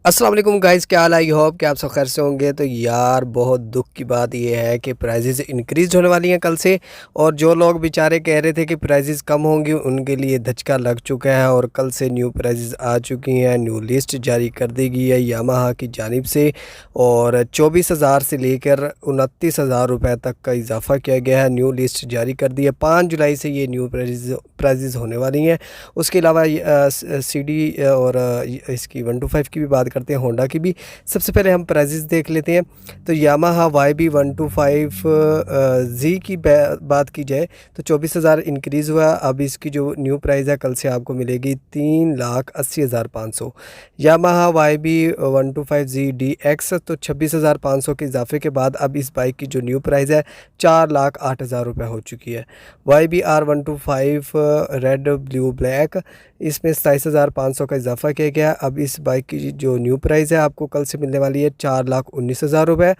अस्सलाम वालेकुम गाइस, क्या हाल है? आई होप कि आप सब खैर से होंगे। तो यार बहुत दुख की बात ये है कि प्राइजेज़ इंक्रीज़ होने वाली हैं कल से। और जो लोग बेचारे कह रहे थे कि प्राइजेज़ कम होंगी उनके लिए धचका लग चुका है और कल से न्यू प्राइजेज़ आ चुकी हैं। न्यू लिस्ट जारी कर दी गई है यामाहा की जानिब से और 24,000 से लेकर 29,000 रुपये तक का इजाफ़ा किया गया है। न्यू लिस्ट जारी कर दी है। 5 जुलाई से ये न्यू प्राइजेज़ होने वाली हैं। उसके अलावा सीडी और इसकी 125 की भी बात करते हैं, होंडा की भी। सबसे पहले हम प्राइजेस देख लेते हैं। तो यामाहा YB125 जी की बात की जाए तो 24,000 इंक्रीज़ हुआ। अब इसकी जो न्यू प्राइस है कल से आपको मिलेगी 3,80,500। यामाहा YB125ZDX तो 26,500 के इजाफे के बाद अब इस बाइक की जो न्यू प्राइस है 4,08,000 रुपये हो चुकी है। YBR125 रेड ब्लू ब्लैक, इसमें 27,500 का इजाफा किया गया। अब इस बाइक की जो न्यू प्राइस है आपको कल से मिलने वाली है 4,19,000 रुपये।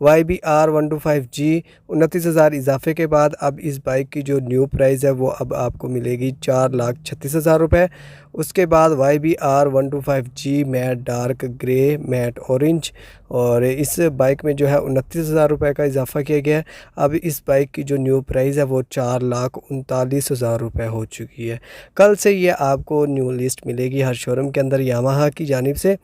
YBR125G 29,000 इजाफे के बाद अब इस बाइक की जो न्यू प्राइस है वो अब आपको मिलेगी 4,36,000 रुपये। उसके बाद YBR125G matte dark grey matte orange, और इस बाइक में जो है 29,000 रुपये का इजाफा किया गया है। अब इस बाइक की जो न्यू प्राइस है वो 4,39,000 रुपये हो चुकी है। कल से ये आपको न्यू लिस्ट मिलेगी हर शोरूम के अंदर यामाहा की जानिब से।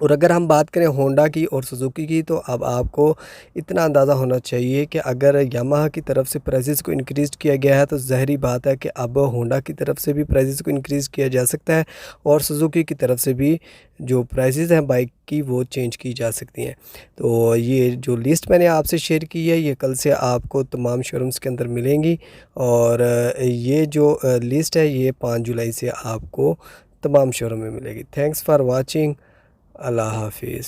और अगर हम बात करें होंडा की और सुजुकी की, तो अब आपको इतना अंदाज़ा होना चाहिए कि अगर यामाहा की तरफ से प्राइसेस को इंक्रीज़ किया गया है तो ज़ाहिरी बात है कि अब होंडा की तरफ से भी प्राइसेस को इंक्रीज़ किया जा सकता है और सुजुकी की तरफ से भी जो प्राइसेस हैं बाइक की वो चेंज की जा सकती हैं। तो ये जो लिस्ट मैंने आपसे शेयर की है ये कल से आपको तमाम शोरूम्स के अंदर मिलेंगी। और ये जो लिस्ट है ये 5 जुलाई से आपको तमाम शोरूम में मिलेगी। Thanks for watching. अल्लाह हाफिज़।